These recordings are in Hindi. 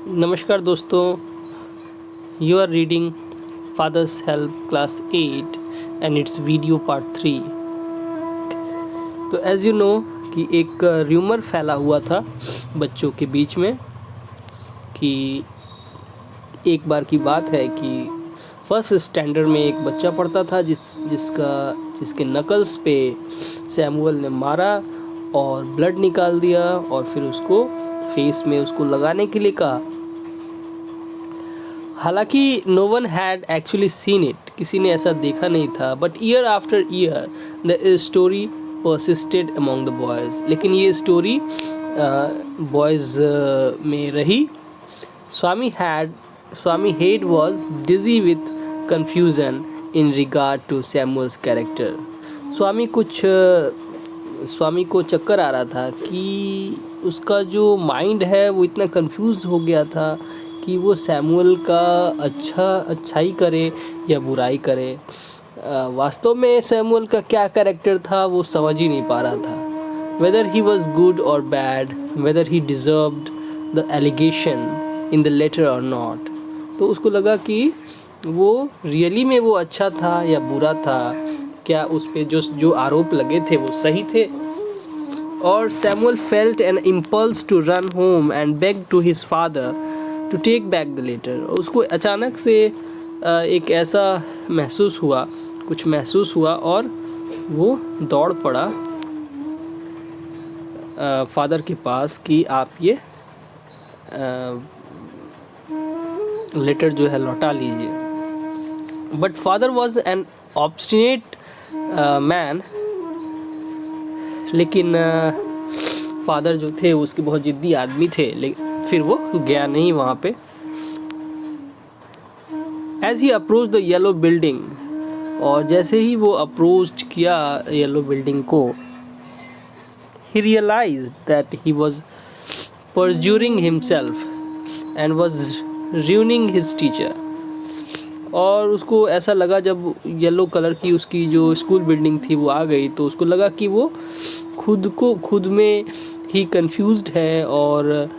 नमस्कार दोस्तों, you are reading father's help class 8 and its video part 3। तो एज़ यू नो कि एक र्यूमर फैला हुआ था बच्चों के बीच में कि एक बार की बात है कि फर्स्ट स्टैंडर्ड में एक बच्चा पढ़ता था जिसके नकल्स पे सैमुअल ने मारा और ब्लड निकाल दिया और फिर उसको फेस में उसको लगाने के लिए कहा। हालांकि no one had actually seen it, किसी ने ऐसा देखा नहीं था, but year after year the story persisted among the boys. लेकिन ये स्टोरी बॉयज़ में रही। Swami head was dizzy with confusion in regard to Samuel's character। Swami को चक्कर आ रहा था कि उसका जो माइंड है वो इतना कंफ्यूज हो गया था कि वो सैमुअल का अच्छाई करे या बुराई करे। वास्तव में सैमुअल का क्या कैरेक्टर था वो समझ ही नहीं पा रहा था। वेदर ही वॉज गुड और bad, whether he deserved the allegation in the letter और नॉट। तो उसको लगा कि वो रियली में वो अच्छा था या बुरा था, क्या उस पे जो आरोप लगे थे वो सही थे। और Samuel felt an impulse to run home and beg to his father to take back the letter. उसको अचानक से एक ऐसा कुछ महसूस हुआ और वो दौड़ पड़ा फादर के पास कि आप ये लेटर जो है लौटा लीजिए। But father was an obstinate man. लेकिन फादर जो थे उसके बहुत ज़िद्दी आदमी थे, लेकिन फिर वो गया नहीं वहाँ पे। As he approach the yellow building, और जैसे ही वो अप्रोच किया येलो बिल्डिंग को, he realised that he was perjuring himself and was ruining his teacher. और उसको ऐसा लगा जब येलो कलर की उसकी जो स्कूल बिल्डिंग थी वो आ गई, तो उसको लगा कि वो खुद में ही कंफ्यूज्ड है और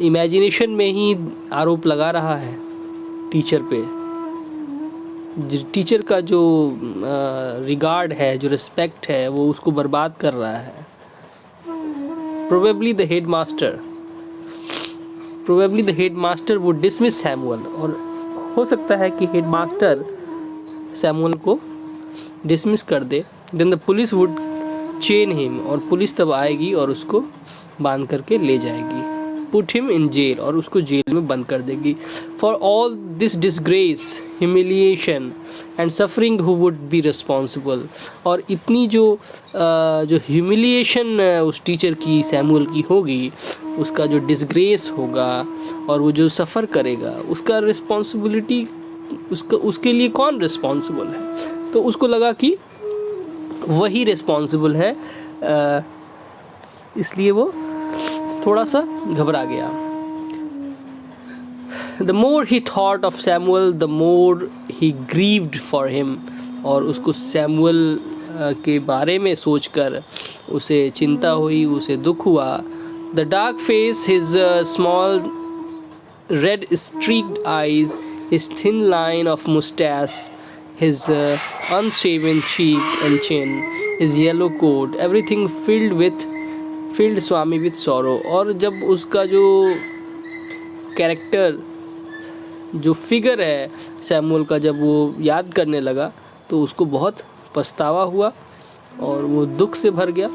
इमेजिनेशन में ही आरोप लगा रहा है टीचर पे। टीचर का जो रिगार्ड है, जो रिस्पेक्ट है, वो उसको बर्बाद कर रहा है। Probably the headmaster would dismiss Samuel, और हो सकता है कि हेडमास्टर सैमुअल को डिसमिस कर दे। Then the police would chain him, और पुलिस तब आएगी और उसको बांध करके ले जाएगी। पुट हिम इन जेल, और उसको जेल में बंद कर देगी। For all this disgrace, humiliation and suffering who would be responsible. और इतनी जो ह्यूमिलिएशन उस टीचर की, सैमुअल की होगी, उसका जो डिसग्रेस होगा और वो जो सफ़र करेगा, उसका रिस्पॉन्सिबिलिटी उसके लिए कौन रिस्पॉन्सिबल है। तो उसको लगा कि वही रिस्पॉन्सिबल है, इसलिए वो थोड़ा सा घबरा गया। The more he thought of Samuel the more he grieved for him. और उसको सैमुअल के बारे में सोचकर उसे चिंता हुई, उसे दुख हुआ। The dark face, his small red streaked eyes, his thin line of moustache, हिज unshaven cheek and chin, his yellow coat, everything filled Swami with sorrow। और जब उसका जो कैरेक्टर, जो फिगर है सैमुअल का, जब वो याद करने लगा तो उसको बहुत पछतावा हुआ और वो दुख से भर गया।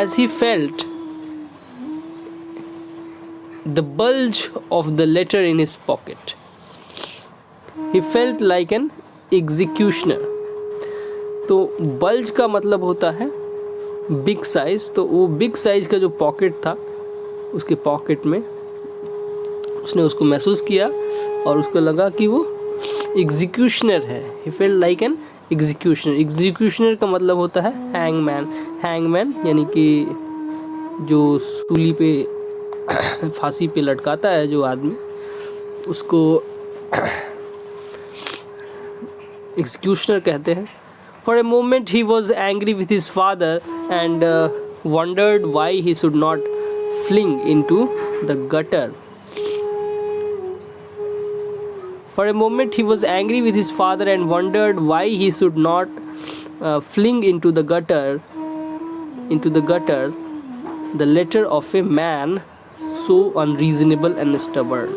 As he felt the bulge of the letter in his pocket, he felt like an executioner. तो बल्ज का मतलब होता है बिग साइज। तो वो बिग साइज का जो पॉकेट था, उसके पॉकेट में उसने उसको महसूस किया और उसको लगा कि वो एग्जीक्यूशनर है। ही felt like an executioner. Executioner का मतलब होता है हैंगमैन यानी कि जो सूली पे फांसी पे लटकाता है जो आदमी, उसको एग्जीक्यूशनर कहते हैं। For a moment he was angry with his father and wondered why he should not fling into the gutter For a moment he was angry with his father and wondered why he should not fling into the gutter the letter of a man so unreasonable and stubborn.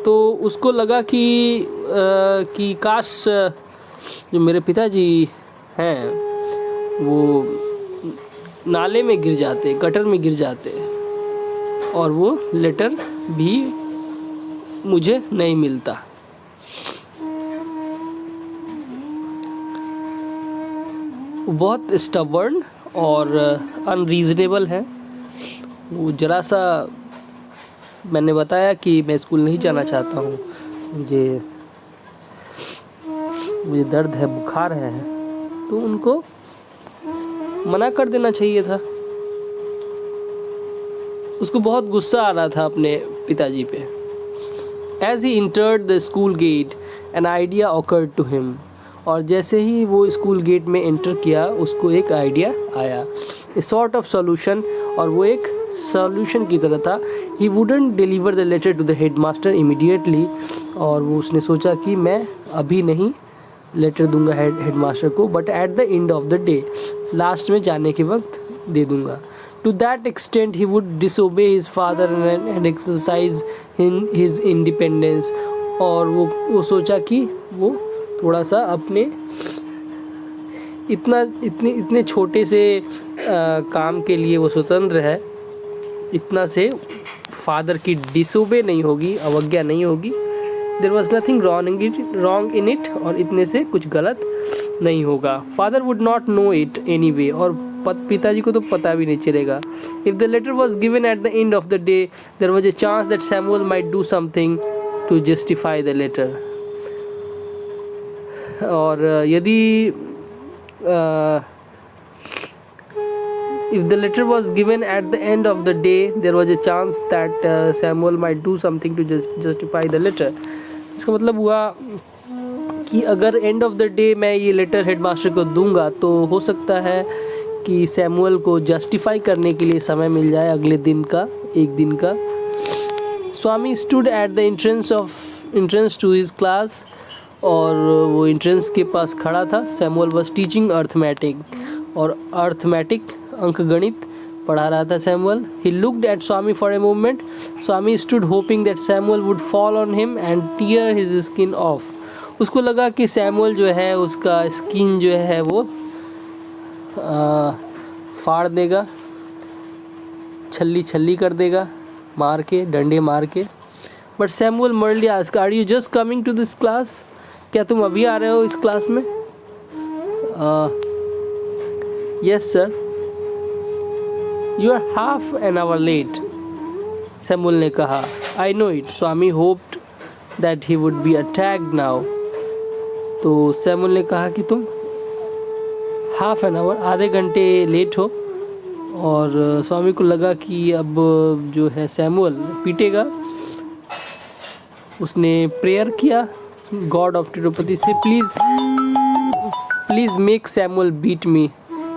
तो उसको लगा कि काश जो मेरे पिताजी हैं वो नाले में गिर जाते, गटर में गिर जाते और वो लेटर भी मुझे नहीं मिलता. वो बहुत स्टबर्न और अनरीजनेबल है. वो ज़रा सा, मैंने बताया कि मैं स्कूल नहीं जाना चाहता हूँ, मुझे दर्द है, बुखार है, तो उनको मना कर देना चाहिए था. उसको बहुत गुस्सा आ रहा था अपने पिताजी पे. As he entered the school gate, an idea occurred to him. और जैसे ही वो स्कूल गेट में एंटर किया उसको एक आइडिया आया, ए सॉर्ट ऑफ सॉल्यूशन, और वो एक सॉल्यूशन की तरह था. He wouldn't deliver the letter to the headmaster immediately, और वो उसने सोचा कि मैं अभी नहीं लेटर दूंगा हेडमास्टर को, but at the end of the day, last में जाने के वक्त दे दूंगा. To that extent he would disobey his father and exercise in his independence. और वो सोचा कि वो थोड़ा सा अपने इतने छोटे से काम के लिए वो स्वतंत्र है, इतना से फादर की डिसोबे नहीं होगी, अवज्ञा नहीं होगी. There was nothing wrong in it, और इतने से कुछ गलत नहीं होगा. Father would not know it anyway, और पिताजी को तो पता भी नहीं चलेगा. If the letter was given at the end of the day, there was a chance that Samuel might do something to justify the letter. और यदि if the letter was given at the end of the day, there was a chance that Samuel might do something to justify the letter. इसका मतलब हुआ कि अगर एंड ऑफ द डे मैं ये लेटर हेडमास्टर को दूंगा तो हो सकता है कि सैमुअल को जस्टिफाई करने के लिए समय मिल जाए अगले दिन का, एक दिन का. Swami stood at the entrance to his class, और वो एंट्रेंस के पास खड़ा था. सैमुअल वाज टीचिंग अर्थमेटिक, और अर्थमेटिक अंकगणित पढ़ा रहा था Samuel. He looked at Swami for a moment. Swami stood hoping that Samuel would fall on him and tear his skin off. उसको लगा कि सैमुअल जो है उसका स्किन जो है वो फाड़ देगा, छल्ली कर देगा, मार के, डंडे मार के. But Samuel merely asked, are you just coming to this class? क्या तुम अभी आ रहे हो इस क्लास में? Yes sir. You are half an hour late, Samuel ने कहा. I know it. Swami hoped that he would be attacked now. तो सैमुअल ने कहा कि तुम हाफ एन आवर, आधे घंटे लेट हो. और स्वामी को लगा कि अब जो है सैमुअल पीटेगा. उसने प्रेयर किया गॉड ऑफ तिरुपति से, please make Samuel beat me,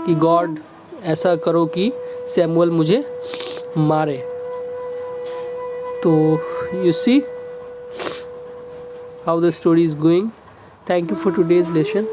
कि गॉड ऐसा करो कि सैमुअल मुझे मारे. तो you see how the story is going. Thank you for today's lesson.